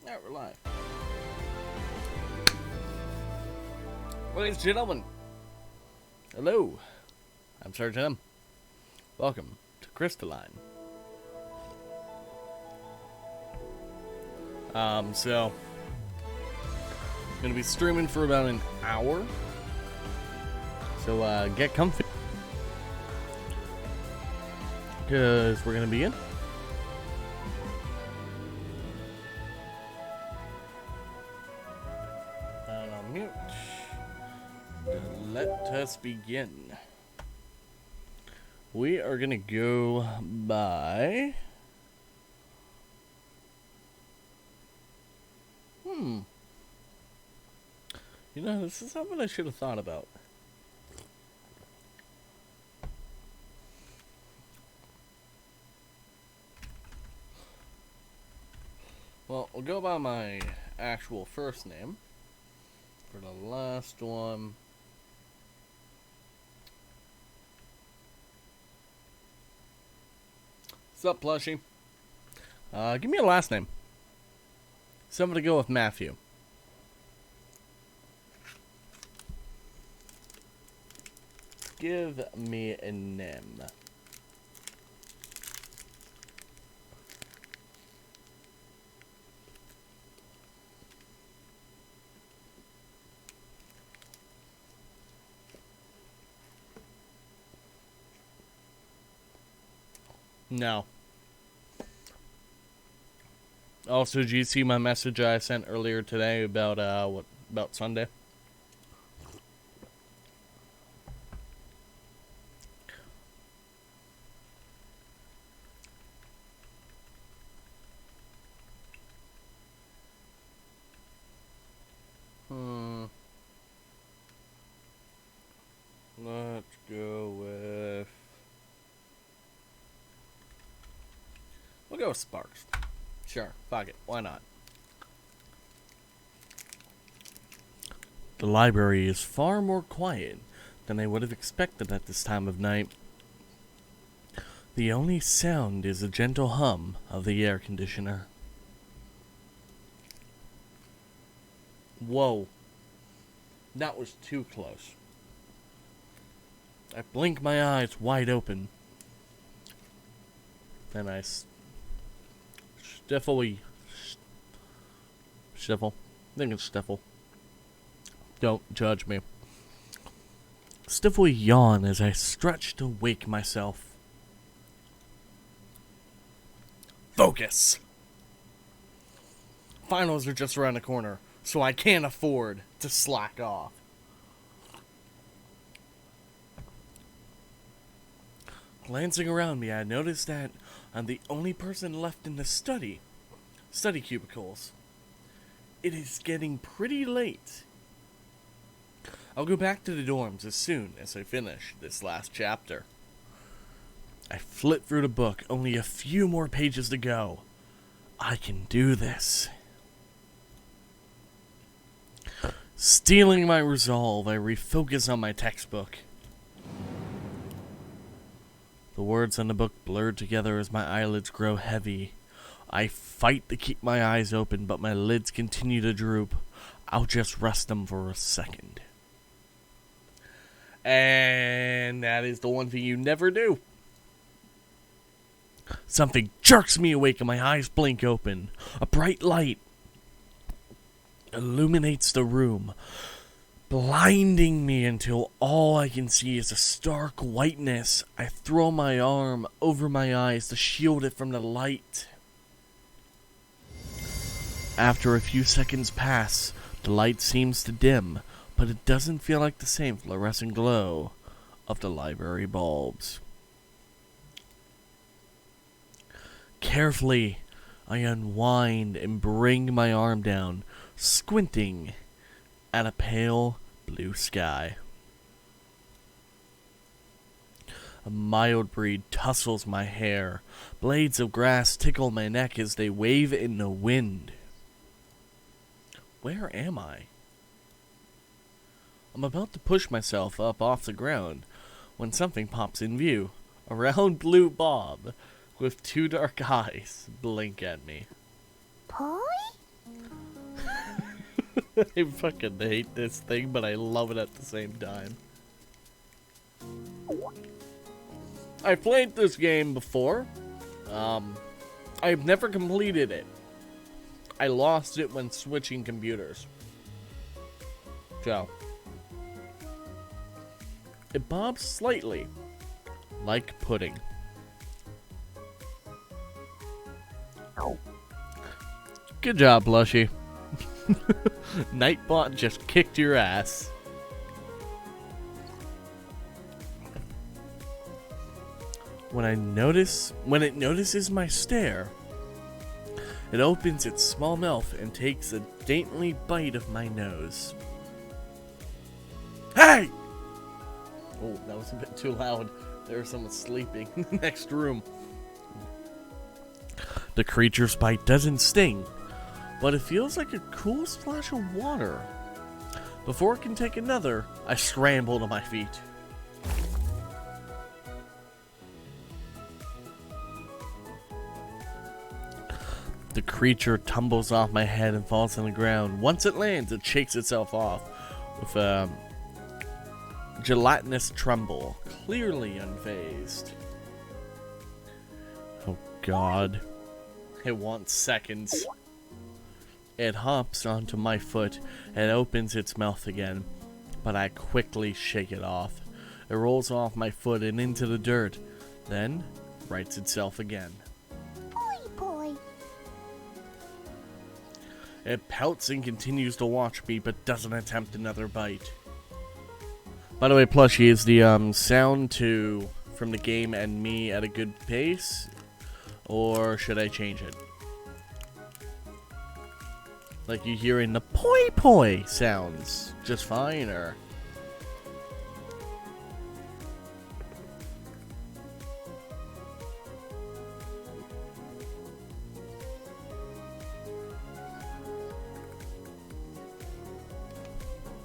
Alright, we're live. Ladies and gentlemen, hello. I'm Sergeant M. Welcome to Crystalline. So I'm gonna be streaming for about an hour. So get comfy, because we're gonna begin. And I'll mute. Let us begin. We are gonna go by. You know, this is something I should have thought about. Well, we'll go by my actual first name. For the last one. What's up, plushie? Give me a last name. Somebody go with Matthew. Give me a name. No. Also, did you see my message I sent earlier today about about Sunday? Let's go with. We'll go with Sparks. Sure, fuck it. Why not? The library is far more quiet than I would have expected at this time of night. The only sound is the gentle hum of the air conditioner. Whoa. That was too close. I blink my eyes wide open. Then I Stiffle. I think it's Stiffle. Don't judge me. Stiffle yawn as I stretch to wake myself. Focus! Finals are just around the corner, so I can't afford to slack off. Glancing around me, I noticed that I'm the only person left in the study cubicles. It is getting pretty late. I'll go back to the dorms as soon as I finish this last chapter. I flip through the book, only a few more pages to go. I can do this. Stealing my resolve, I refocus on my textbook. The words on the book blurred together as my eyelids grow heavy. I fight to keep my eyes open, but my lids continue to droop. I'll just rest them for a second. And that is the one thing you never do. Something jerks me awake and my eyes blink open. A bright light illuminates the room, blinding me until all I can see is a stark whiteness. I throw my arm over my eyes to shield it from the light. After a few seconds pass, the light seems to dim, but it doesn't feel like the same fluorescent glow of the library bulbs. Carefully, I unwind and bring my arm down, squinting at a pale blue sky. A mild breeze tussles my hair. Blades of grass tickle my neck as they wave in the wind. Where am I? I'm about to push myself up off the ground when something pops in view. A round blue bob with two dark eyes blink at me. Poi? I fucking hate this thing, but I love it at the same time. I played this game before. I've never completed it. I lost it when switching computers. So, it bobs slightly, like pudding. Good job, Blushy. Nightbot just kicked your ass. When it notices my stare, it opens its small mouth and takes a dainty bite of my nose. Hey! Oh, that was a bit too loud. There was someone sleeping in the next room. The creature's bite doesn't sting, but it feels like a cool splash of water. Before it can take another, I scramble to my feet. The creature tumbles off my head and falls on the ground. Once it lands, it shakes itself off with a gelatinous tremble, clearly unfazed. Oh god. It wants seconds. It hops onto my foot and opens its mouth again, but I quickly shake it off. It rolls off my foot and into the dirt, then rights itself again. It pouts and continues to watch me, but doesn't attempt another bite. By the way, Plushie, is the sound from the game and me at a good pace? Or should I change it? Like you hearing the poi poi sounds just fine, or?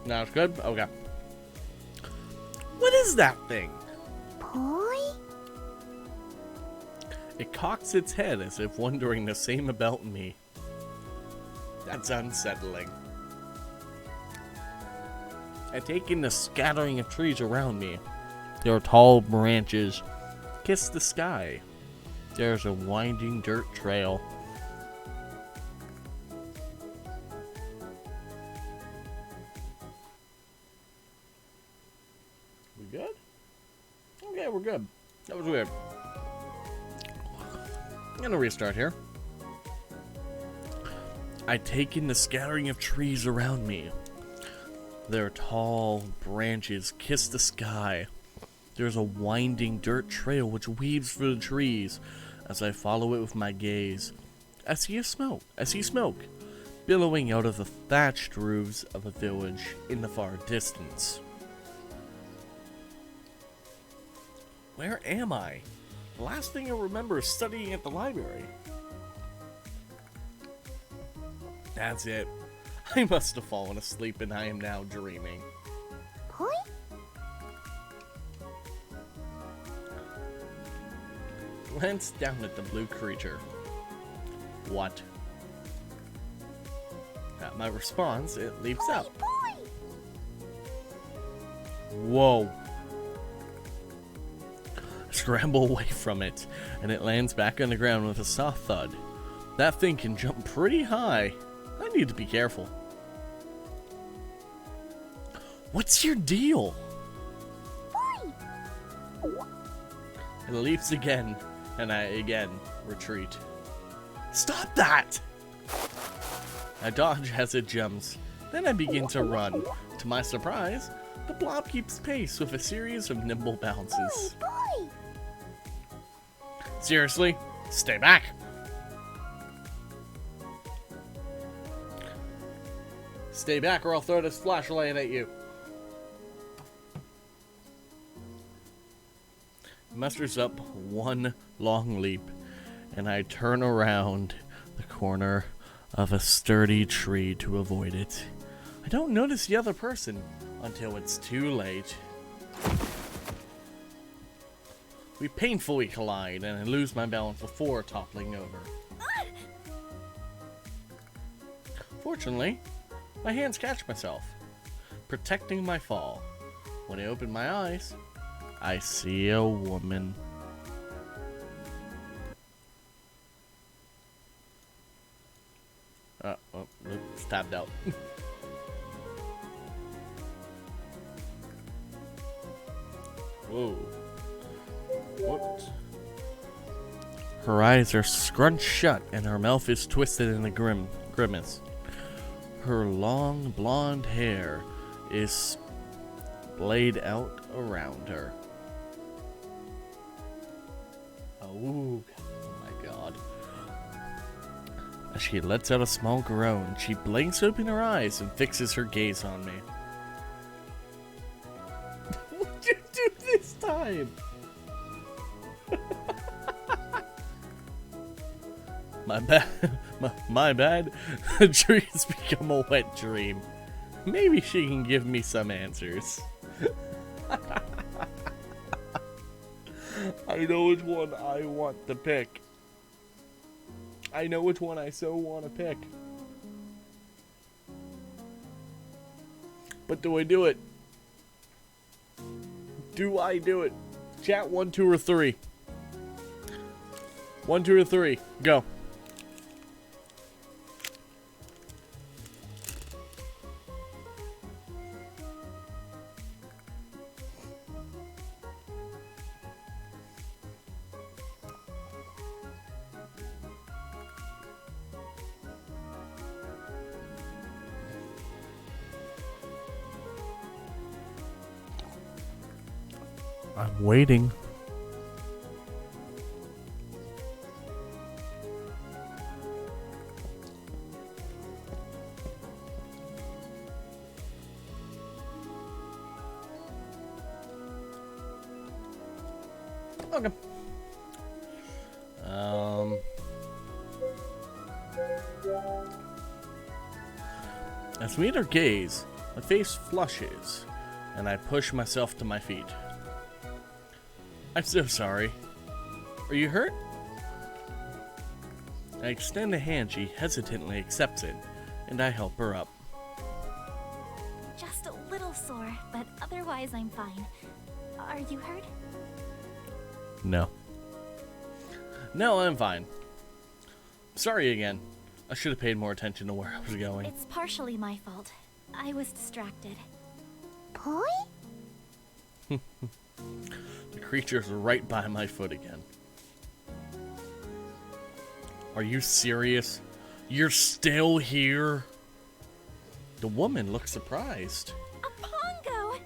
Now it's good? Okay. What is that thing? Poi? It cocks its head as if wondering the same about me. That's unsettling. I take in the scattering of trees around me. Their tall branches kiss the sky. There's a winding dirt trail. We good? Okay, we're good. That was weird. I'm gonna restart here. I take in the scattering of trees around me. Their tall branches kiss the sky. There's a winding dirt trail which weaves through the trees as I follow it with my gaze. I see smoke billowing out of the thatched roofs of a village in the far distance. Where am I? The last thing I remember is studying at the library. That's it. I must have fallen asleep and I am now dreaming. Poi? Glance down at the blue creature. What? At my response, it leaps up. Poi! Whoa. I scramble away from it, and it lands back on the ground with a soft thud. That thing can jump pretty high. I need to be careful. What's your deal? Poi! It leaps again, and I again retreat. Stop that! I dodge as it jumps. Then I begin to run. To my surprise, the blob keeps pace with a series of nimble bounces. Poi! Seriously? Stay back! Stay back or I'll throw this flashlight at you. Musters up one long leap, and I turn around the corner of a sturdy tree to avoid it. I don't notice the other person until it's too late. We painfully collide, and I lose my balance before toppling over. Fortunately, my hands catch myself, protecting my fall. When I open my eyes, I see a woman. It's tapped out. Whoa. What? Her eyes are scrunched shut and her mouth is twisted in a grimace. Her long blonde hair is splayed out around her. Oh my god. As she lets out a small groan, she blinks open her eyes and fixes her gaze on me. What'd you do this time? My bad. My bad. The dream's become a wet dream. Maybe she can give me some answers. I know which one I want to pick. I know which one I so want to pick. But do I do it? Do I do it? Chat 1, 2, or 3. 1, 2, or 3. Go. I'm waiting. Okay. As we meet her gaze, my face flushes, and I push myself to my feet. I'm so sorry. Are you hurt? I extend a hand, she hesitantly accepts it, and I help her up. Just a little sore, but otherwise I'm fine. Are you hurt? No. No, I'm fine. Sorry again. I should have paid more attention to where I was going. It's partially my fault. I was distracted. Boy? The creature's right by my foot again. Are you serious? You're still here? The woman looks surprised. A Pongo!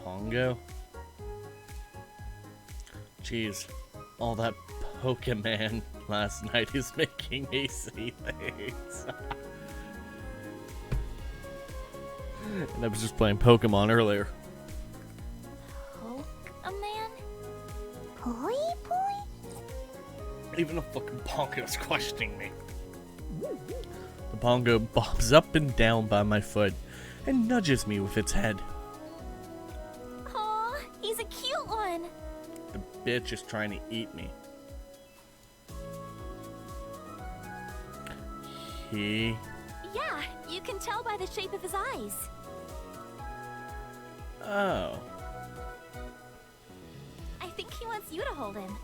Pongo? Jeez, all that Pokemon last night is making me see things. And I was just playing Pokemon earlier. Pokemon? Boy? Even a fucking Pongo's questioning me. The Pongo bobs up and down by my foot and nudges me with its head. Aw, he's a cute one. The bitch is trying to eat me. Yeah, you can tell by the shape of his eyes. Oh. I think he wants you to hold him.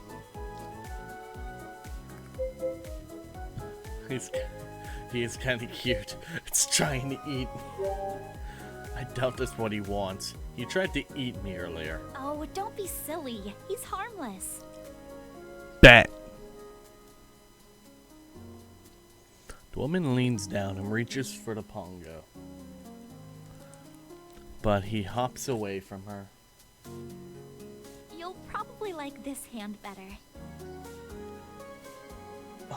He is kind of cute. It's trying to eat me. I doubt that's what he wants. He tried to eat me earlier. Oh, don't be silly. He's harmless. Bet. The woman leans down and reaches for the Pongo. But he hops away from her. You'll probably like this hand better.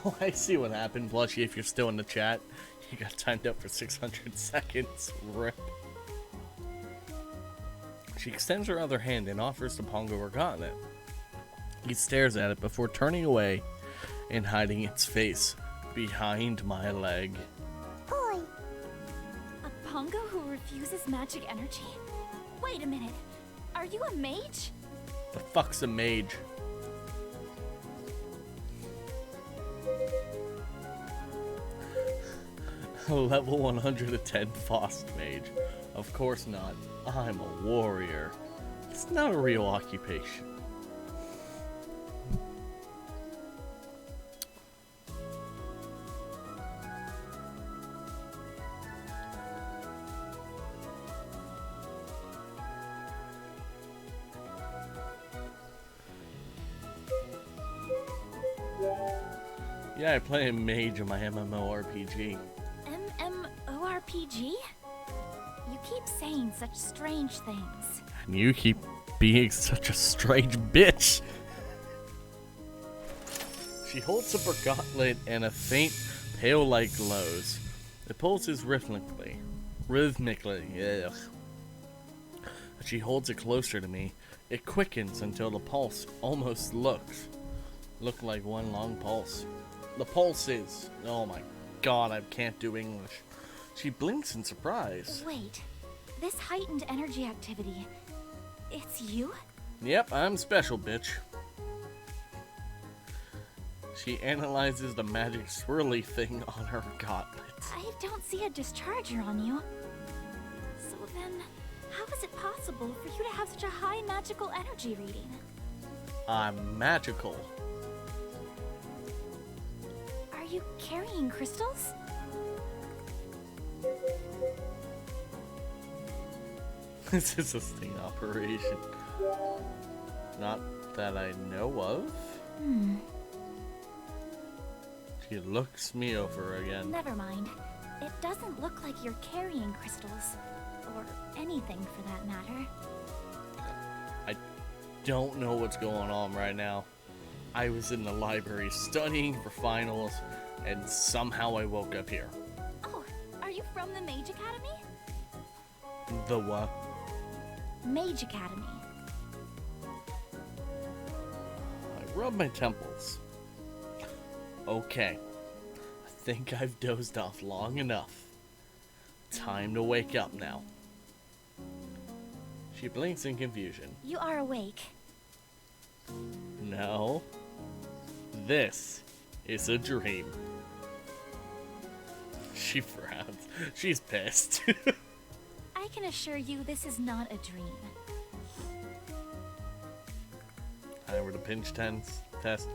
Oh, I see what happened, Blushy, if you're still in the chat. You got timed up for 600 seconds. Rip. She extends her other hand and offers the Pongo her continent. He stares at it before turning away and hiding its face behind my leg. Boy. A Pongo who refuses magic energy? Wait a minute. Are you a mage? The fuck's a mage? Level 110 Fost Mage. Of course not. I'm a warrior. It's not a real occupation. Yeah, I play a mage in my MMORPG. MMORPG? You keep saying such strange things. And you keep being such a strange bitch. She holds up her gauntlet and a faint, pale light glows. It pulses rhythmically. Ugh. As she holds it closer to me, it quickens until the pulse almost look like one long pulse. The pulse is... Oh my god, I can't do English. She blinks in surprise. Wait, this heightened energy activity, it's you? Yep, I'm special, bitch. She analyzes the magic swirly thing on her gauntlet. I don't see a discharger on you. So then, how is it possible for you to have such a high magical energy reading? I'm magical. Are you carrying crystals? This is a sting operation. Not that I know of. She looks me over again. Never mind. It doesn't look like you're carrying crystals. Or anything for that matter. I don't know what's going on right now. I was in the library studying for finals, and somehow I woke up here. Oh, are you from the Mage Academy? The what? Mage Academy. I rub my temples. Okay. I think I've dozed off long enough. Time to wake up now. She blinks in confusion. You are awake. No. This is a dream. She frowns. She's pissed. I can assure you this is not a dream. I were to pinch test.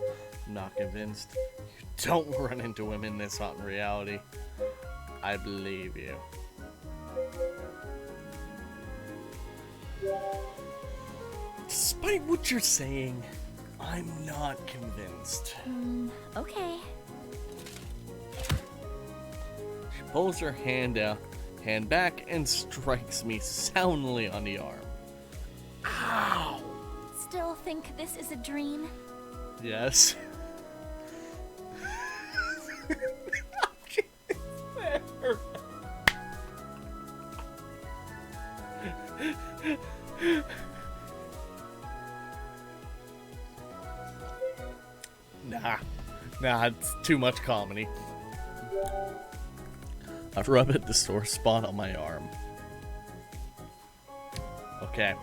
Not convinced. You don't run into women this hot in reality. I believe you. Despite what you're saying, I'm not convinced. Okay. She pulls her hand back and strikes me soundly on the arm. Ow! Still think this is a dream? Yes. Nah, it's too much comedy. I rub at the sore spot on my arm. Okay.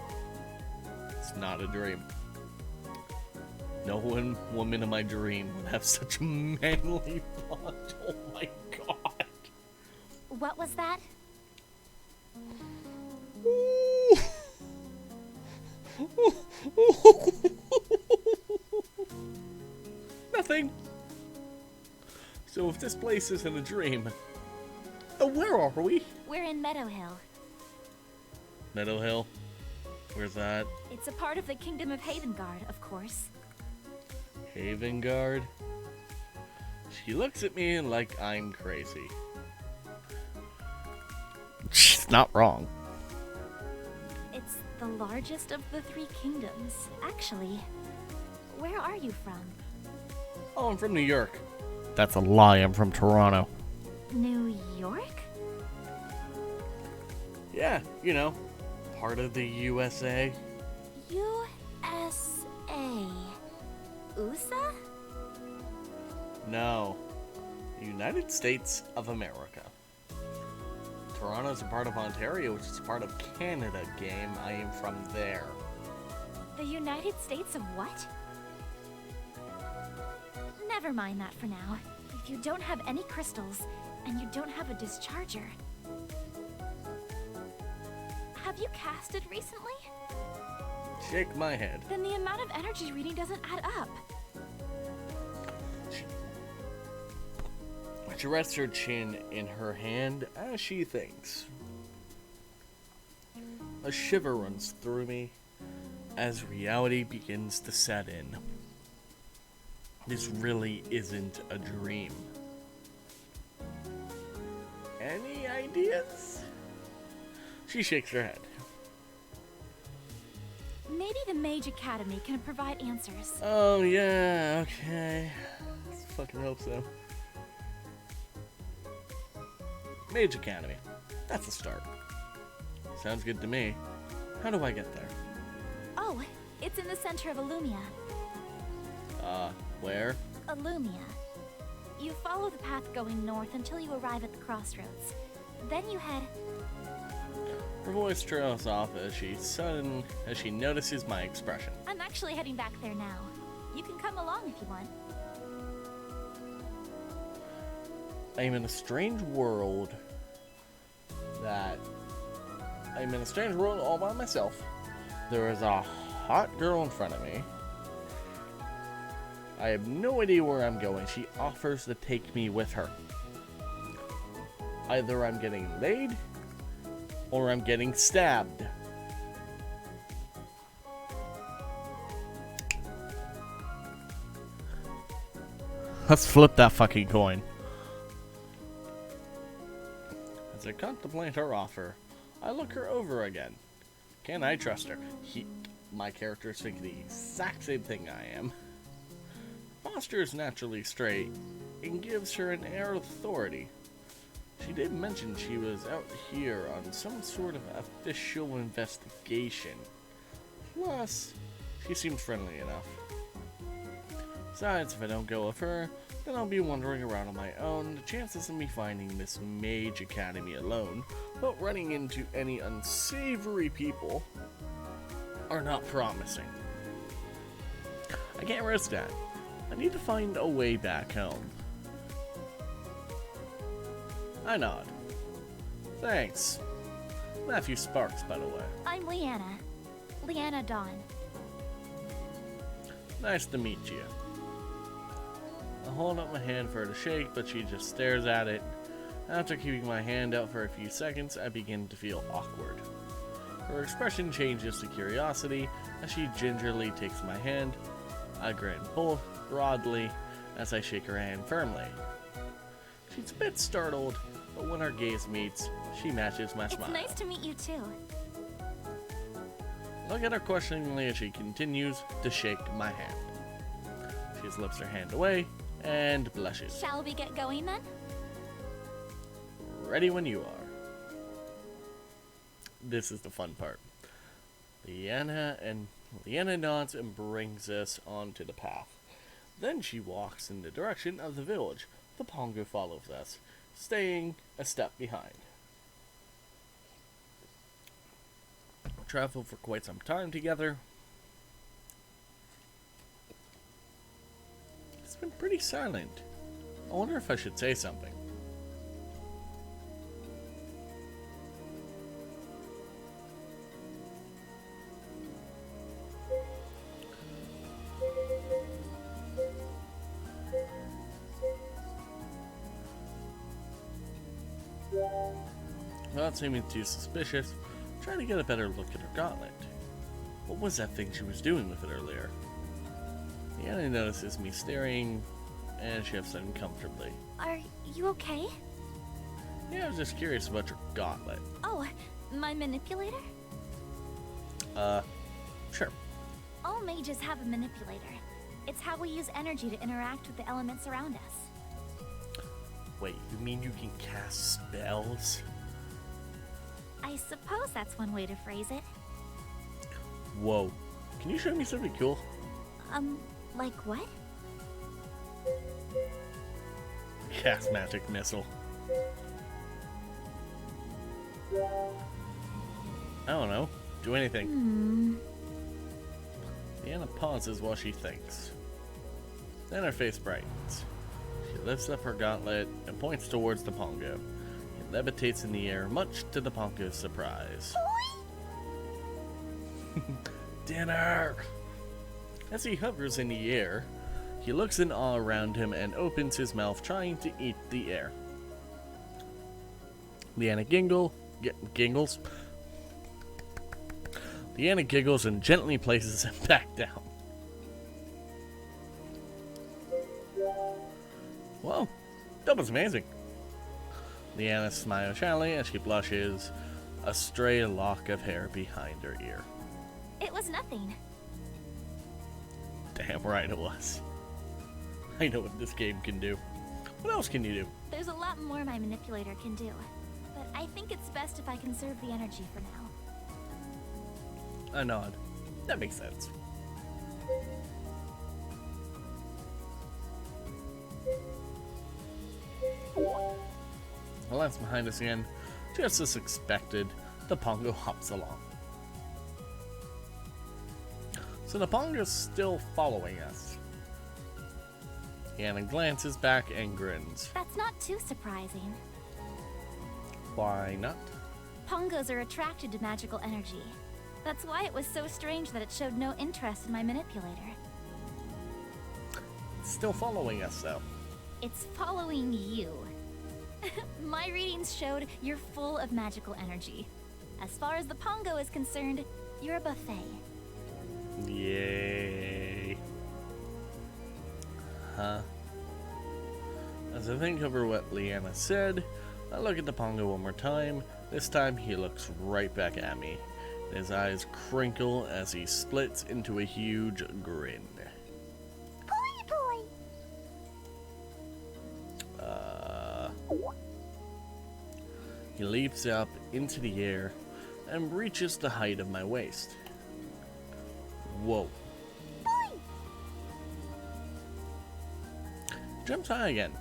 It's not a dream. No woman in my dream would have such a manly bond. Oh my god. What was that? Nothing. So if this place isn't a dream, where are we? We're in Meadow Hill. Meadow Hill? Where's that? It's a part of the Kingdom of Havengard, of course. Havengard? She looks at me like I'm crazy. She's not wrong. It's the largest of the three kingdoms. Actually, where are you from? Oh, I'm from New York. That's a lie, I'm from Toronto. New York? Yeah, you know, part of the USA. USA? USA? No. United States of America. Toronto's a part of Ontario, which is part of Canada, game. I am from there. The United States of what? Never mind that for now. If you don't have any crystals, and you don't have a discharger... Have you casted recently? Shake my head. Then the amount of energy reading doesn't add up. She rests her chin in her hand as she thinks. A shiver runs through me as reality begins to set in. This really isn't a dream. Any ideas? She shakes her head. Maybe the Mage Academy can provide answers. Oh yeah, okay. Let's fucking hope so. Mage Academy. That's a start. Sounds good to me. How do I get there? Oh, it's in the center of Illumia. Where? Illumia. You follow the path going north until you arrive at the crossroads. Then you head... Her voice trails off as she notices my expression. I'm actually heading back there now. You can come along if you want. I'm in a strange world all by myself. There is a hot girl in front of me. I have no idea where I'm going. She offers to take me with her. Either I'm getting laid, or I'm getting stabbed. Let's flip that fucking coin. As I contemplate her offer, I look her over again. Can I trust her? My character is thinking the exact same thing I am. Posture is naturally straight and gives her an air of authority. She did mention she was out here on some sort of official investigation. Plus, she seems friendly enough. Besides, if I don't go with her, then I'll be wandering around on my own. The chances of me finding this Mage Academy alone, without running into any unsavory people, are not promising. I can't risk that. I need to find a way back home. I nod. Thanks. Matthew Sparks, by the way. I'm Leanna. Leanna Dawn. Nice to meet you. I hold up my hand for her to shake, but she just stares at it. After keeping my hand out for a few seconds, I begin to feel awkward. Her expression changes to curiosity as she gingerly takes my hand. I grin broadly as I shake her hand firmly. She's a bit startled, but when our gaze meets, she matches my smile. It's nice to meet you too. Look at her questioningly as she continues to shake my hand. She slips her hand away and blushes. Shall we get going then? Ready when you are. This is the fun part. Leanna nods and brings us onto the path. Then she walks in the direction of the village. The Pongo follows us, staying a step behind. We travel for quite some time together. It's been pretty silent. I wonder if I should say something. Without seeming too suspicious, trying to get a better look at her gauntlet. What was that thing she was doing with it earlier? Leanna notices me staring and shifts uncomfortably. Are you okay? Yeah, I was just curious about your gauntlet. Oh, my manipulator? Sure. All mages have a manipulator. It's how we use energy to interact with the elements around us. Wait, you mean you can cast spells? I suppose that's one way to phrase it. Whoa. Can you show me something cool? Like what? Cast magic missile. I don't know. Do anything. Leanna pauses while she thinks. Then her face brightens. She lifts up her gauntlet and points towards the Pongo. It levitates in the air, much to the Pongo's surprise. Dinner! As he hovers in the air, he looks in awe around him and opens his mouth, trying to eat the air. Leanna giggles. Leanna giggles and gently places him back down. Well, that was amazing. Leanna smiles shyly as she blushes, a stray lock of hair behind her ear. It was nothing. Damn right it was. I know what this game can do. What else can you do? There's a lot more my manipulator can do, but I think it's best if I conserve the energy for now. A nod. That makes sense. Well, that's behind us again. Just as expected, the Pongo hops along. So the Pongo's still following us. Anna glances back and grins. That's not too surprising. Why not? Pongos are attracted to magical energy. That's why it was so strange that it showed no interest in my manipulator. It's still following us, though. It's following you. My readings showed you're full of magical energy. As far as the Pongo is concerned, you're a buffet. Yay. Huh? As I think over what Leanna said, I look at the Pongo one more time. This time he looks right back at me. His eyes crinkle as he splits into a huge grin. He leaps up into the air and reaches the height of my waist. Whoa. Jumps high again.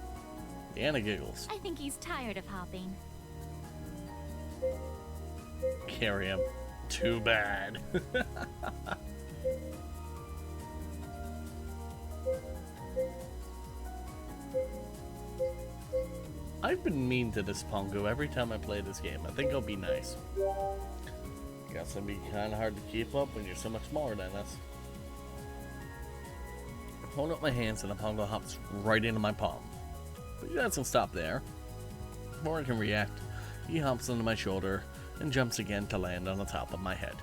Leanna giggles. I think he's tired of hopping. Carry him. Too bad. I've been mean to this Pongo every time I play this game. I think I'll be nice. Guess it'll be kind of hard to keep up when you're so much smaller than us. I hold up my hands and the Pongo hops right into my palm. But he doesn't stop there. Before I can react, he hops onto my shoulder and jumps again to land on the top of my head.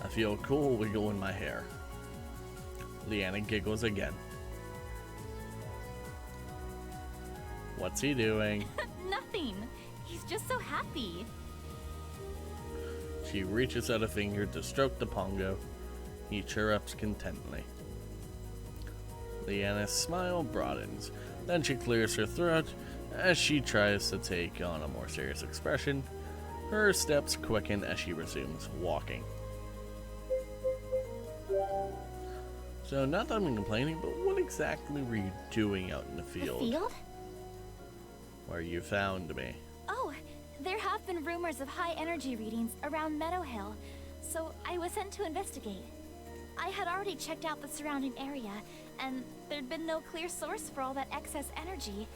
I feel a cool wiggle in my hair. Leanna giggles again. What's he doing? Nothing. He's just so happy. She reaches out a finger to stroke the Pongo. He chirrups contentedly. Leanna's smile broadens. Then she clears her throat as she tries to take on a more serious expression. Her steps quicken as she resumes walking. So, not that I'm complaining, but what exactly were you doing out in the field? The field? Where you found me. Oh, there have been rumors of high energy readings around Meadow Hill, so I was sent to investigate. I had already checked out the surrounding area, and there'd been no clear source for all that excess energy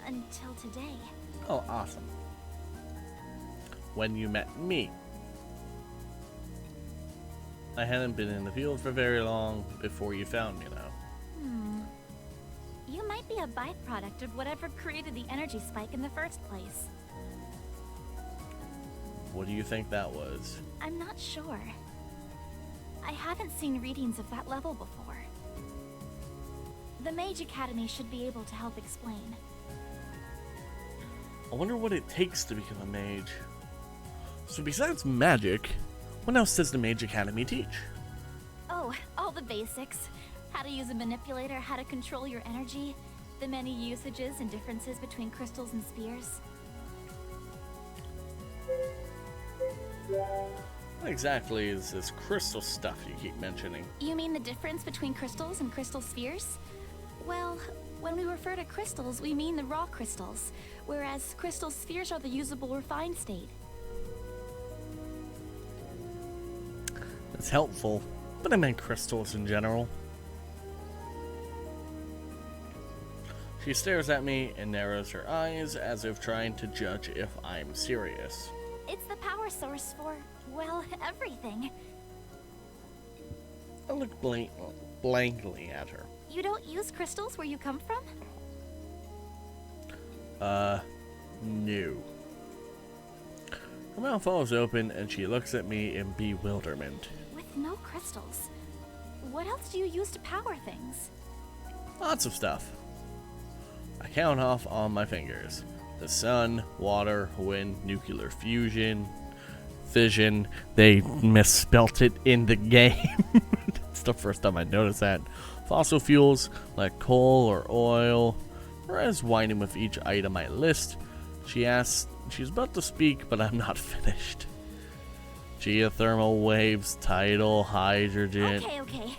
until today. Oh, awesome. When you met me. I hadn't been in the field for very long before you found me, though. You might be a byproduct of whatever created the energy spike in the first place. What do you think that was? I'm not sure. I haven't seen readings of that level before. The Mage Academy should be able to help explain. I wonder what it takes to become a mage. So besides magic, what else does the Mage Academy teach? Oh, all the basics. How to use a manipulator, how to control your energy, the many usages and differences between crystals and spheres. What exactly is this crystal stuff you keep mentioning? You mean the difference between crystals and crystal spheres? Well, when we refer to crystals, we mean the raw crystals, whereas crystal spheres are the usable refined state. It's helpful, but I meant crystals in general. She stares at me and narrows her eyes as if trying to judge if I'm serious. It's the power source for, well, everything. I look blankly at her. You don't use crystals where you come from? No. Her mouth falls open and she looks at me in bewilderment. With no crystals, what else do you use to power things? Lots of stuff. I count off on my fingers. The sun, water, wind, nuclear fusion, fission. They misspelt it in the game. It's the first time I noticed that. Fossil fuels like coal or oil. Whereas whining with each item I list, she asks, she's about to speak, but I'm not finished. Geothermal waves, tidal, hydrogen. Okay.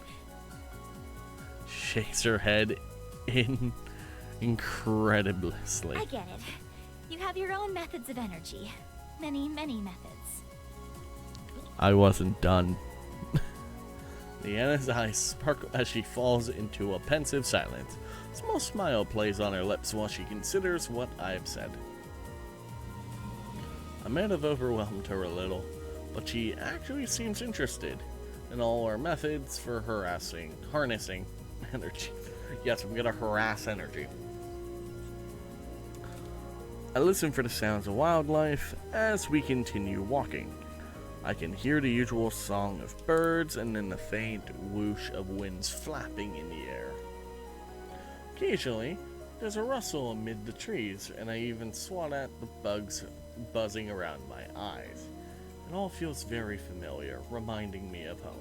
Shakes her head incredibously. I get it. You have your own methods of energy. Many methods. I wasn't done. Leanna's eyes sparkle as she falls into a pensive silence. A small smile plays on her lips while she considers what I've said. I might have overwhelmed her a little, but she actually seems interested in all our methods for harnessing energy. Yes, I'm gonna harass energy. I listen for the sounds of wildlife as we continue walking. I can hear the usual song of birds and then the faint whoosh of winds flapping in the air. Occasionally, there's a rustle amid the trees, and I even swat at the bugs buzzing around my eyes. It all feels very familiar, reminding me of home.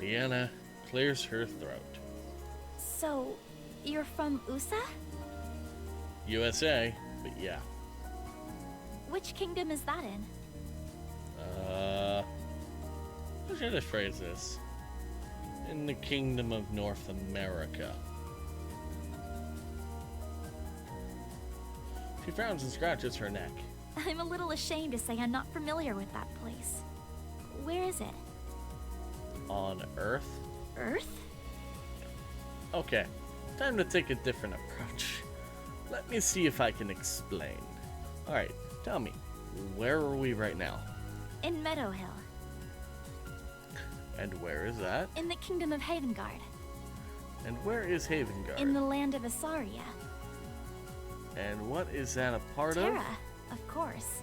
Leanna clears her throat. So, you're from USA? USA, but yeah. Which kingdom is that in? How should I phrase this? In the Kingdom of North America. She frowns and scratches her neck. I'm a little ashamed to say I'm not familiar with that place. Where is it? On Earth? Earth? Okay, time to take a different approach. Let me see if I can explain. Alright, tell me, where are we right now? In Meadow Hill. And where is that? In the Kingdom of Havengard. And where is Havengard? In the land of Asaria. And what is that a part Terra, of course.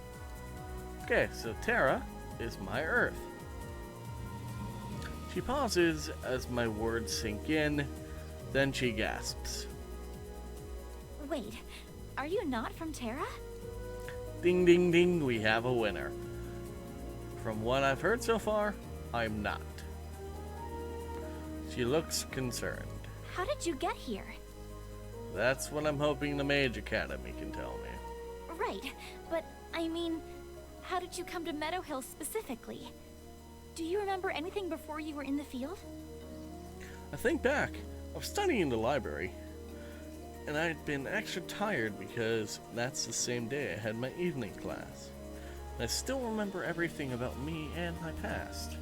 Okay, so Terra is my Earth. She pauses as my words sink in, then she gasps. Wait, are you not from Terra? Ding ding ding, we have a winner. From what I've heard so far, I'm not. She looks concerned. How did you get here? That's what I'm hoping the Mage Academy can tell me. Right, but I mean, how did you come to Meadow Hill specifically? Do you remember anything before you were in the field? I think back, I was studying in the library, and I'd been extra tired because that's the same day I had my evening class. And I still remember everything about me and my past.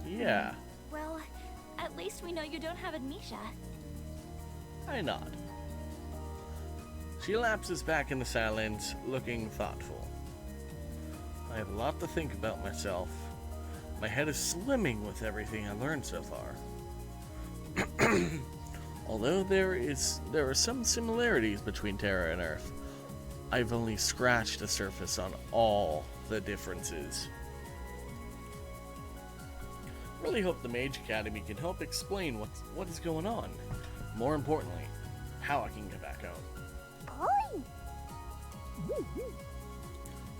Yeah. Well, at least we know you don't have amnesia. I nod. She lapses back into silence, looking thoughtful. I have a lot to think about myself. My head is swimming with everything I learned so far. Although there are some similarities between Terra and Earth, I've only scratched the surface on all the differences. Really hope the Mage Academy can help explain what is going on. More importantly, how I can get back home.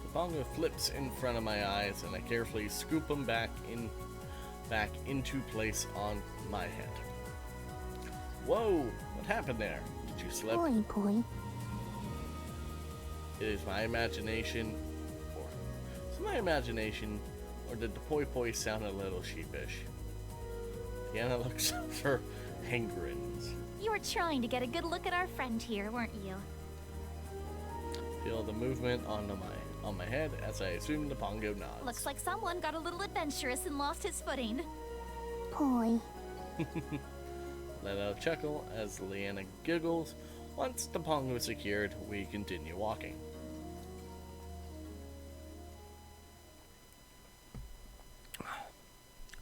The bongo flips in front of my eyes, and I carefully scoop them back into place on my head. Whoa! What happened there? Did you slip? Boy. It is my imagination, or did the poi poi sound a little sheepish? Deanna looks over and grins. You were trying to get a good look at our friend here, weren't you? Feel the movement on my head as I assume the Pongo nods. Looks like someone got a little adventurous and lost his footing. Poi. Let out a chuckle as Leanna giggles. Once the Pongo is secured, we continue walking.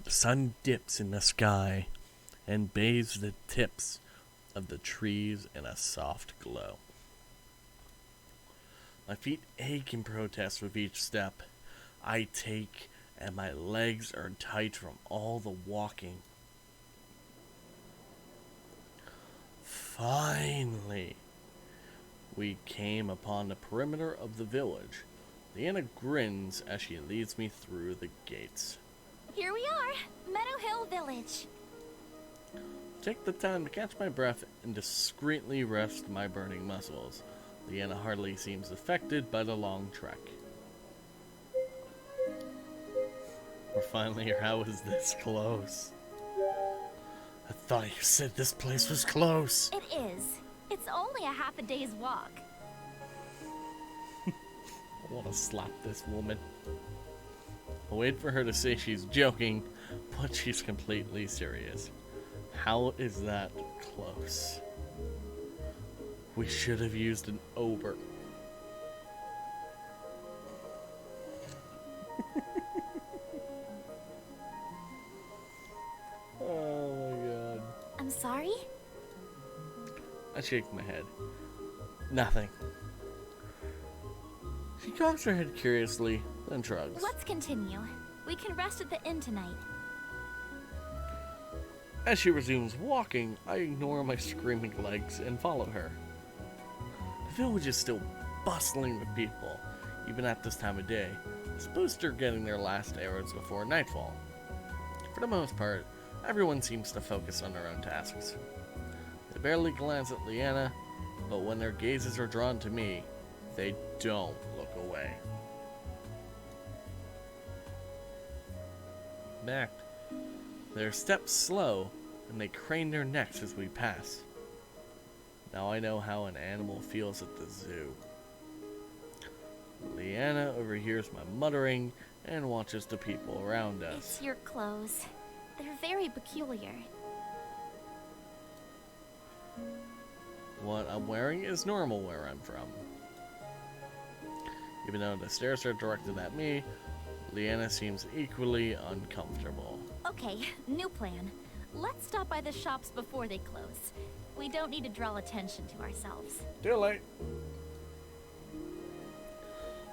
The sun dips in the sky and bathes the tips of the trees in a soft glow. My feet ache in protest with each step I take, and my legs are tight from all the walking. Finally, we came upon the perimeter of the village. Leanna grins as she leads me through the gates. Here we are, Meadow Hill Village. Take the time to catch my breath and discreetly rest my burning muscles. Leanna hardly seems affected by the long trek. We're finally here. How is this close? I thought you said this place was close. It is. It's only a half a day's walk. I want to slap this woman. I'll wait for her to say she's joking, but she's completely serious. How is that close? We should have used an Uber. Oh my god. I'm sorry? I shake my head. Nothing. She cocks her head curiously, then shrugs. Let's continue. We can rest at the inn tonight. As she resumes walking, I ignore my screaming legs and follow her. The village is still bustling with people, even at this time of day. I suppose they're getting their last arrows before nightfall. For the most part, everyone seems to focus on their own tasks. They barely glance at Leanna, but when their gazes are drawn to me, they don't look away. Back. Their steps slow, and they crane their necks as we pass. Now I know how an animal feels at the zoo. Leanna overhears my muttering and watches the people around us. It's your clothes. They're very peculiar. What I'm wearing is normal where I'm from. Even though the stares are directed at me, Leanna seems equally uncomfortable. Okay, new plan. Let's stop by the shops before they close. We don't need to draw attention to ourselves. Too late.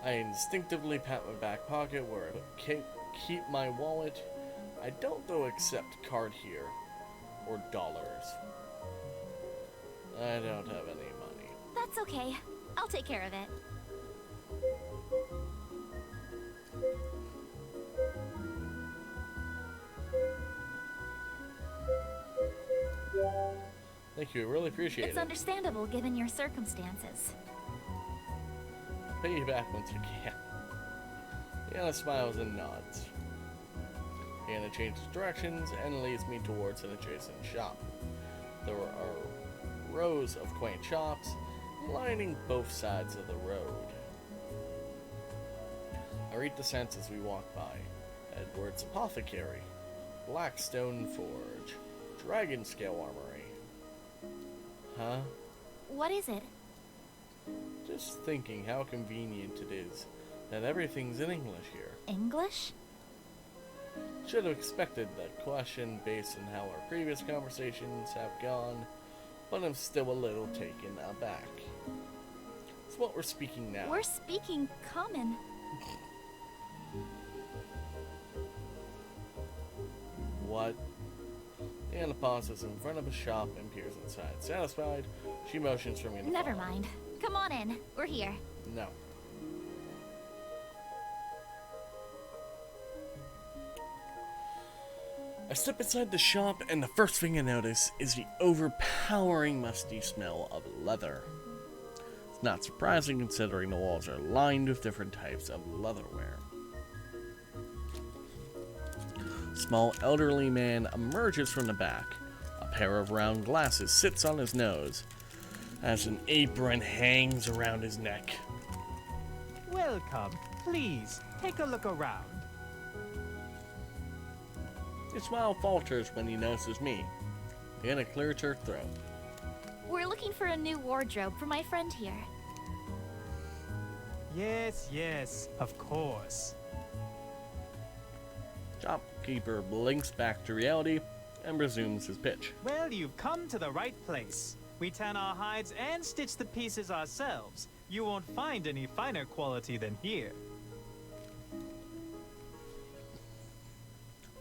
I instinctively pat my back pocket where I keep my wallet. I don't though accept card here, or dollars. I don't have any money. That's okay. I'll take care of it. Thank you, I really appreciate It's it. understandable given your circumstances. Pay you back once you can. Anna smiles and nods. Anna changes directions and leads me towards an adjacent shop. There are rows of quaint shops lining both sides of the road. I read the scents as we walk by. Edward's Apothecary, Blackstone Forge, Dragon Scale Armory. Huh? What is it? Just thinking how convenient it is that everything's in English here. English? Should have expected that question based on how our previous conversations have gone, but I'm still a little taken aback. It's what we're speaking now. We're speaking common. What? Anna pauses in front of a shop and peers inside. Satisfied, she motions for me to Never follow. mind. Come on in. We're here. No. I step inside the shop, and the first thing I notice is the overpowering musty smell of leather. It's not surprising considering the walls are lined with different types of leatherware. A small elderly man emerges from the back. A pair of round glasses sits on his nose, as an apron hangs around his neck. Welcome. Please, take a look around. His smile falters when he notices me. Leanna clears her throat. We're looking for a new wardrobe for my friend here. Yes, of course. Shopkeeper blinks back to reality and resumes his pitch. Well, you've come to the right place. We tan our hides and stitch the pieces ourselves. You won't find any finer quality than here.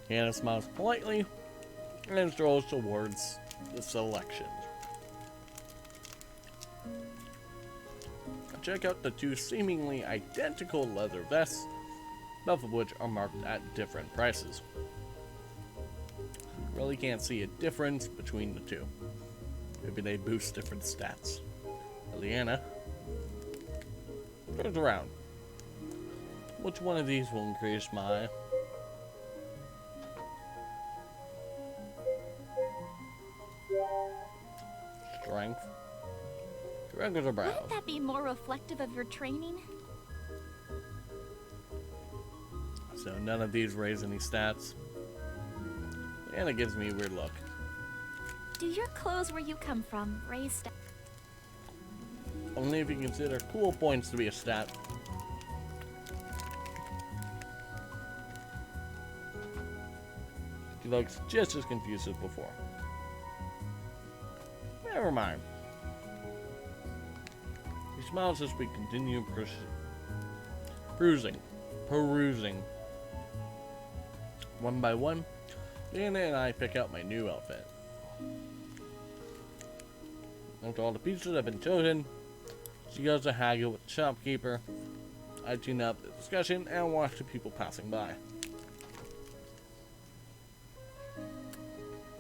Hannah smiles politely and strolls towards the selection. I check out the two seemingly identical leather vests, both of which are marked at different prices. Really can't see a difference between the two. Maybe they boost different stats. Leanna turns around. Which one of these will increase my strength? Regular brows. Wouldn't that be more reflective of your training? So none of these raise any stats. And it gives me a weird look. Do your clothes where you come from raise stat? Only if you consider cool points to be a stat. He looks just as confused as before. Never mind. He smiles as we continue perusing. One by one, Leanna and I pick out my new outfit. After all the pieces have been chosen, she goes to haggle with the shopkeeper. I tune up the discussion and watch the people passing by.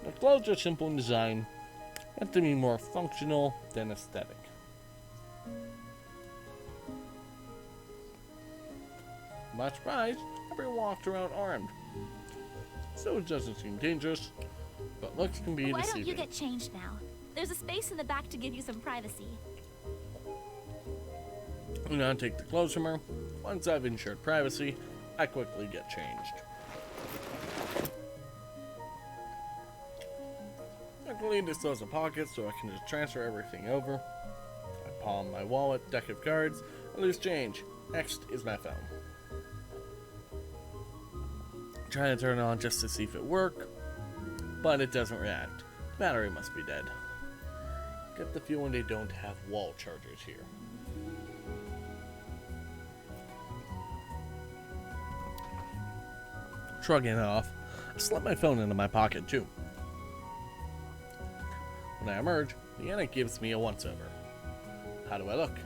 The clothes are simple in design, meant to be more functional than aesthetic. To my surprise, everyone walks around armed. So it doesn't seem dangerous, but looks can be Why deceiving. don't you get changed now? There's a space in the back to give you some privacy. And I take the clothes from her. Once I've ensured privacy, I quickly get changed. Luckily, this does a pocket, so I can just transfer everything over. I palm my wallet, deck of cards, and loose change. Next is my phone. Trying to turn it on just to see if it works, but it doesn't react. Battery must be dead. Get the feeling they don't have wall chargers here. Shrugging it off, I slip my phone into my pocket too. When I emerge, Leanna gives me a once-over. How do I look?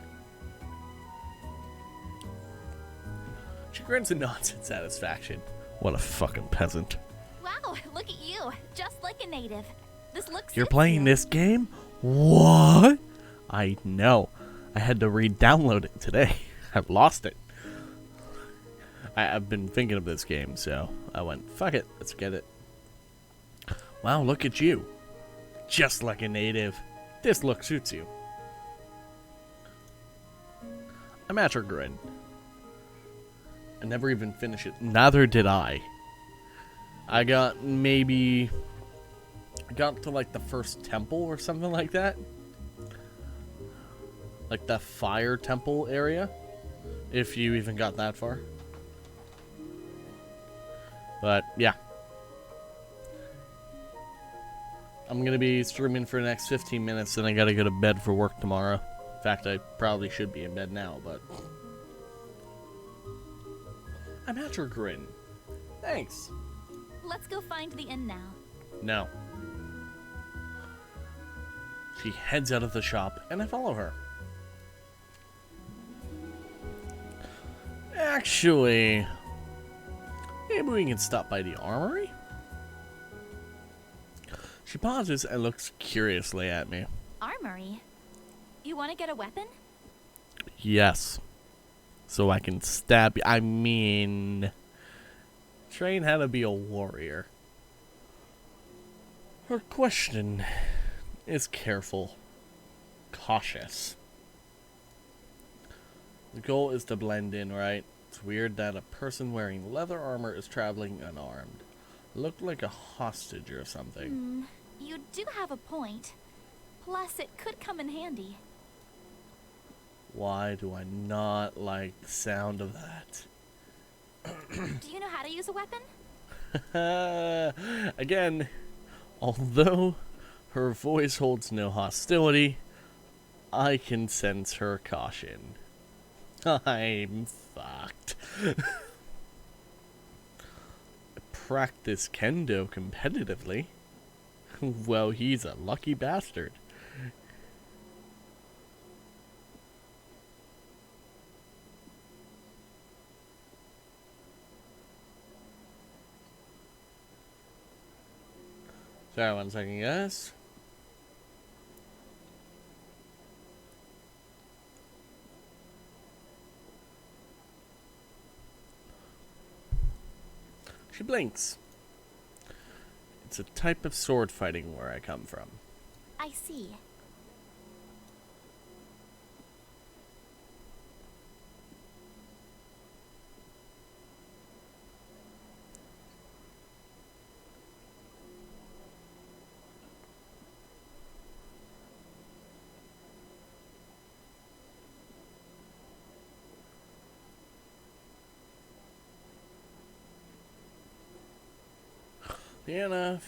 She grins and nods in satisfaction. What a fucking peasant. Wow, look at you. Just like a native. This looks You're suits playing you. this game? What? I know. I had to re-download it today. I've lost it. I've been thinking of this game, so I went, fuck it, let's get it. Wow, look at you. Just like a native. This look suits you. I match her grin. I never even finished it. Neither did I. I got to like the first temple or something like that. Like the fire temple area. If you even got that far. But yeah. I'm going to be streaming for the next 15 minutes, and I got to go to bed for work tomorrow. In fact, I probably should be in bed now, but I'm at your grin. Thanks. Let's go find the inn now. No. She heads out of the shop, and I follow her. Actually, maybe we can stop by the armory? She pauses and looks curiously at me. Armory? You want to get a weapon? Yes. So I can stab you. I mean, train how to be a warrior. Her question is careful, cautious. The goal is to blend in, right? It's weird that a person wearing leather armor is traveling unarmed. Looked like a hostage or something. You do have a point. Plus, it could come in handy. Why do I not like the sound of that? Do you know how to use a weapon? Again, although her voice holds no hostility, I can sense her caution. I'm fucked. I practice kendo competitively. Well, he's a lucky bastard. Sorry, 1 second, guys. She blinks. It's a type of sword fighting where I come from. I see. Diana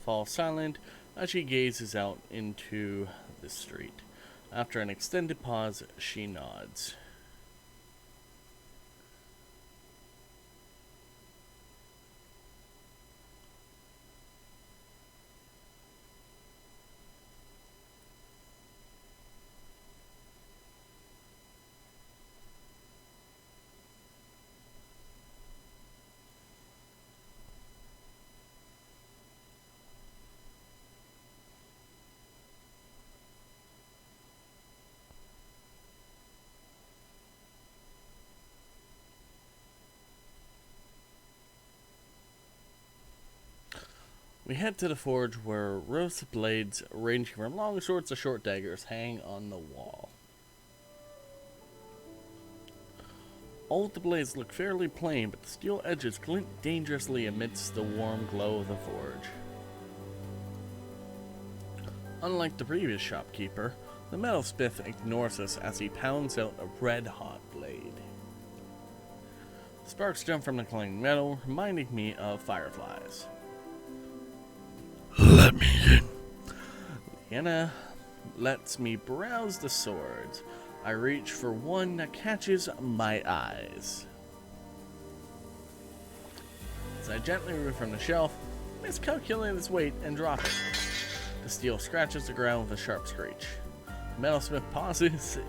falls silent as she gazes out into the street. After an extended pause, she nods. We head to the forge where rows of blades, ranging from long swords to short daggers, hang on the wall. All of the blades look fairly plain, but the steel edges glint dangerously amidst the warm glow of the forge. Unlike the previous shopkeeper, the metalsmith ignores us as he pounds out a red-hot blade. Sparks jump from the clanging metal, reminding me of fireflies. Let me in. Leanna lets me browse the swords. I reach for one that catches my eyes. As I gently remove from the shelf, miscalculate its weight and drop it. The steel scratches the ground with a sharp screech. The metalsmith pauses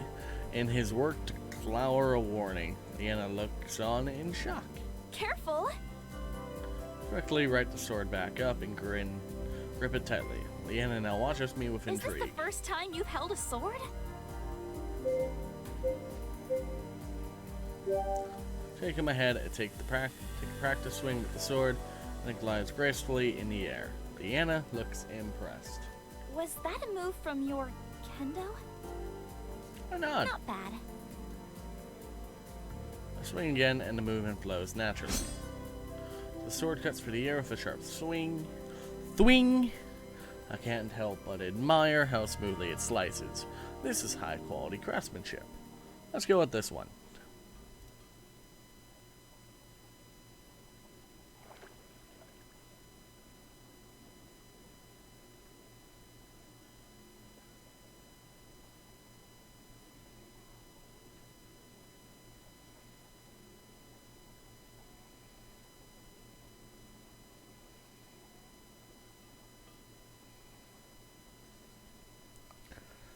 in his work to glower a warning. Leanna looks on in shock. Careful! Quickly right the sword back up and grip it tightly. Leanna now watches me with Is this intrigue. the first time you've held a sword? Shaking my head, I take a practice swing with the sword, and it glides gracefully in the air. Leanna looks impressed. Was that a move from your kendo? Why not? Not bad. I swing again, and the movement flows naturally. The sword cuts through the air with a sharp swing. Thwing! I can't help but admire how smoothly it slices. This is high quality craftsmanship. Let's go with this one.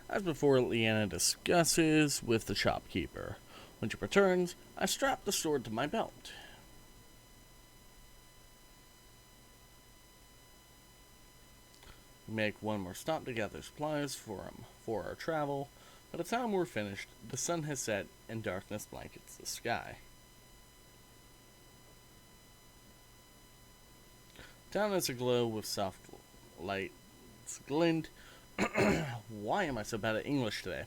As before, Leanna discusses with the shopkeeper. When she returns, I strap the sword to my belt. We make one more stop to gather supplies for our travel. By the time we're finished, the sun has set and darkness blankets the sky. Town is aglow with soft lights glint. Why am I so bad at English today?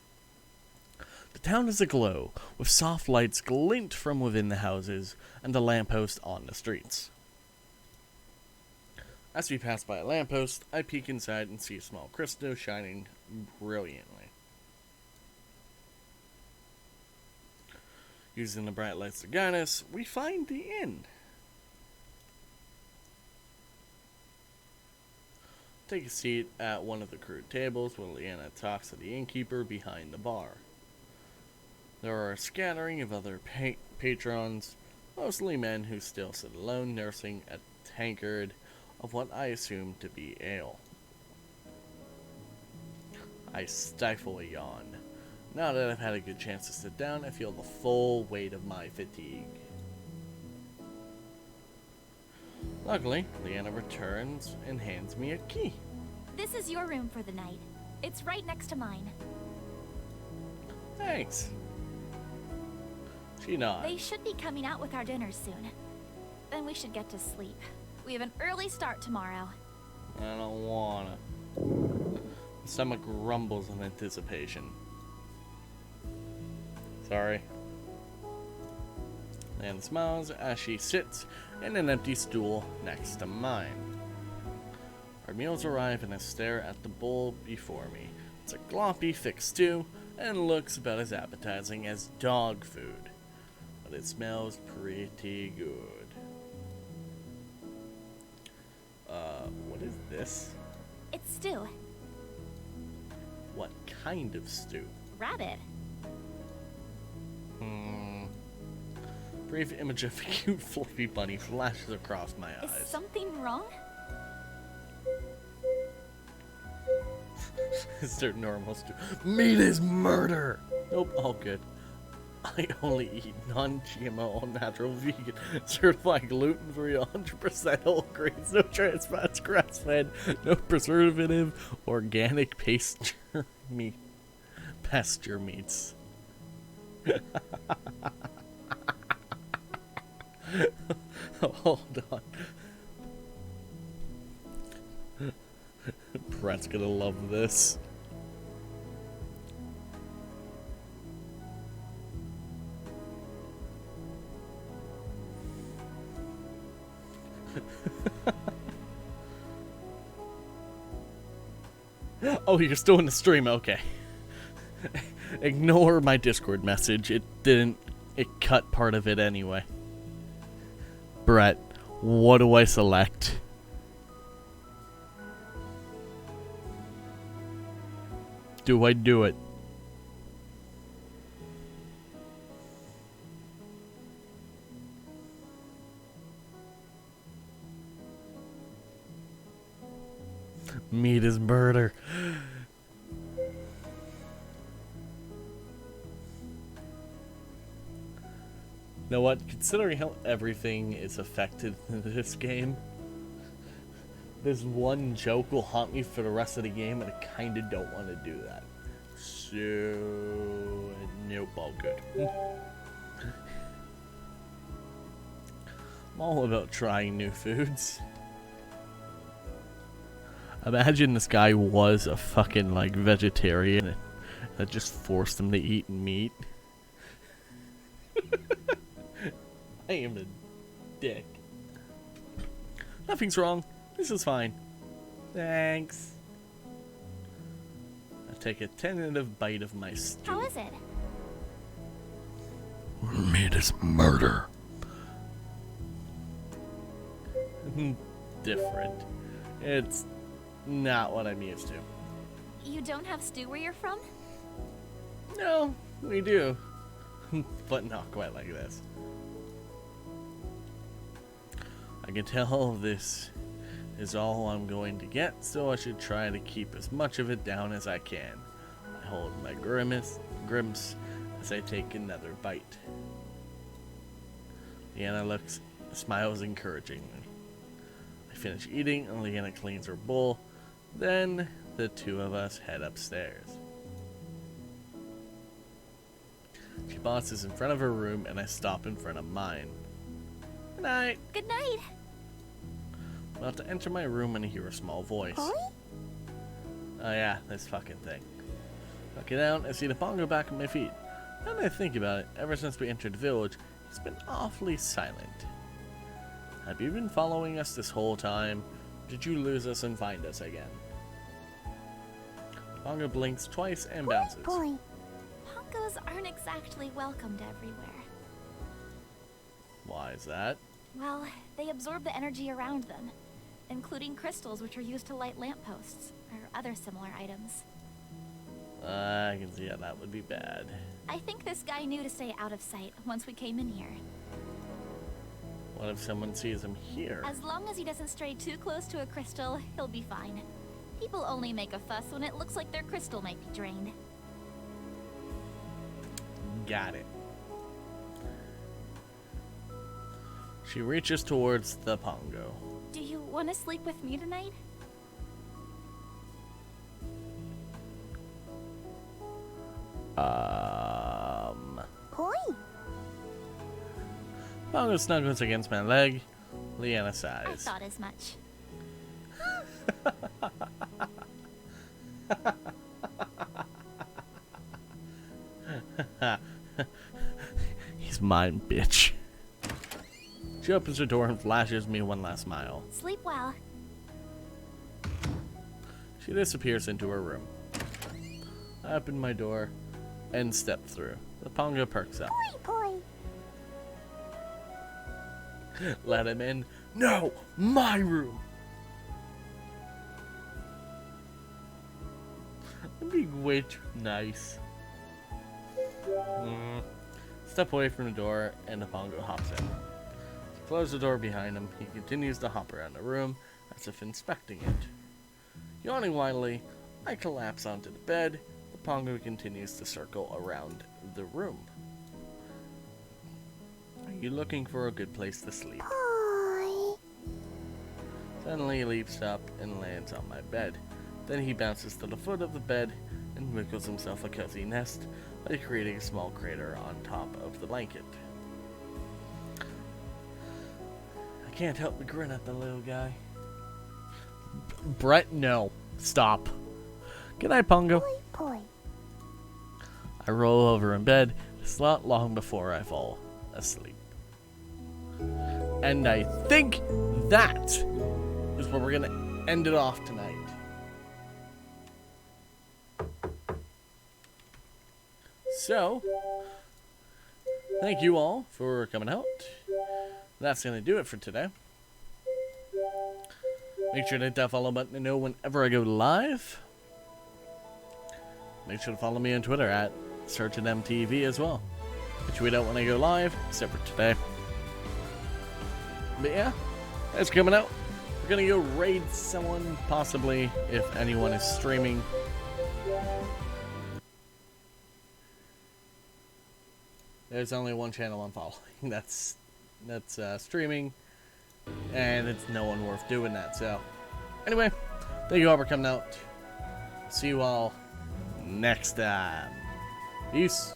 The town is aglow, with soft lights glint from within the houses and a lamppost on the streets. As we pass by a lamppost, I peek inside and see a small crystal shining brilliantly. Using the bright lights to guide us, we find the inn. Take a seat at one of the crude tables while Leanna talks to the innkeeper behind the bar. There are a scattering of other patrons, mostly men who still sit alone nursing a tankard of what I assume to be ale. I stifle a yawn. Now that I've had a good chance to sit down, I feel the full weight of my fatigue. Luckily, Leanna returns and hands me a key. This is your room for the night. It's right next to mine. Thanks. She nods. They should be coming out with our dinner soon. Then we should get to sleep. We have an early start tomorrow. I don't wanna. My stomach rumbles in anticipation. Sorry. Leanna smiles as she sits in an empty stool next to mine. Our meals arrive and I stare at the bowl before me. It's a gloppy, thick stew and looks about as appetizing as dog food. But it smells pretty good. What is this? It's stew. What kind of stew? Rabbit. Brief image of a cute fluffy bunny flashes across my Is eyes. something wrong? Is there normal stew? Meat is murder! Nope, all good. I only eat non-GMO, all-natural, vegan, certified gluten-free, 100% whole grains, no trans fats, grass-fed, no preservative, organic pasture meats. Hold on. Brett's gonna love this. Oh, you're still in the stream, okay. Ignore my Discord message. It cut part of it anyway. Brett, what do I select? Do I do it? Meat is murder. You know what? Considering how everything is affected in this game, this one joke will haunt me for the rest of the game, and I kinda don't want to do that. So, nope, all good. I'm all about trying new foods. Imagine this guy was a fucking, like, vegetarian that just forced him to eat meat. I am a dick. Nothing's wrong. This is fine. Thanks. I take a tentative bite of my stew. How is it? Meat is murder. Different. It's not what I'm used to. You don't have stew where you're from? No, we do. But not quite like this. I can tell this is all I'm going to get, so I should try to keep as much of it down as I can. I hold my grimace as I take another bite. Leanna smiles encouragingly. I finish eating and Leanna cleans her bowl. Then the two of us head upstairs. She pauses in front of her room and I stop in front of mine. Good night. Good night. I'm about to enter my room and I hear a small voice. Polly? Oh yeah, this fucking thing. Looking down, I see the bongo back at my feet. Now that I think about it, ever since we entered the village, he's been awfully silent. Have you been following us this whole time? Or did you lose us and find us again? Pongo blinks twice and bounces. Pongos aren't exactly welcomed everywhere. Why is that? Well, they absorb the energy around them, including crystals which are used to light lampposts or other similar items. I can see how that would be bad. I think this guy knew to stay out of sight once we came in here. What if someone sees him here? As long as he doesn't stray too close to a crystal, he'll be fine. People only make a fuss when it looks like their crystal might be drained. Got it. She reaches towards the Pongo. Do you want to sleep with me tonight? Pongo snuggles against my leg. Leanna I sighs. thought as much. He's mine, bitch. She opens her door and flashes me one last smile. Sleep well. She disappears into her room. I open my door and step through. The Pongo perks up. Let him in. No! My room! I'm being way too nice. Step away from the door and the Pongo hops in. Close the door behind him. He continues to hop around the room as if inspecting it. Yawning widely, I collapse onto the bed. The Pongo continues to circle around the room. Are you looking for a good place to sleep? Suddenly he leaps up and lands on my bed. Then he bounces to the foot of the bed and wiggles himself a cozy nest by creating a small crater on top of the blanket. I can't help but grin at the little guy. Brett, no. Stop. Good night, Pongo. I roll over in bed. It's not long before I fall asleep. And I think that is where we're going to end it off tonight. So, thank you all for coming out. That's going to do it for today. Make sure to hit that follow button to know whenever I go live. Make sure to follow me on Twitter at SearchItMTV as well. I tweet out when I go live, except for today. But yeah, that's coming out. We're going to go raid someone, possibly, if anyone is streaming. There's only one channel I'm following. That's streaming, and it's no one worth doing that. So, anyway, thank you all for coming out. See you all next time. Peace.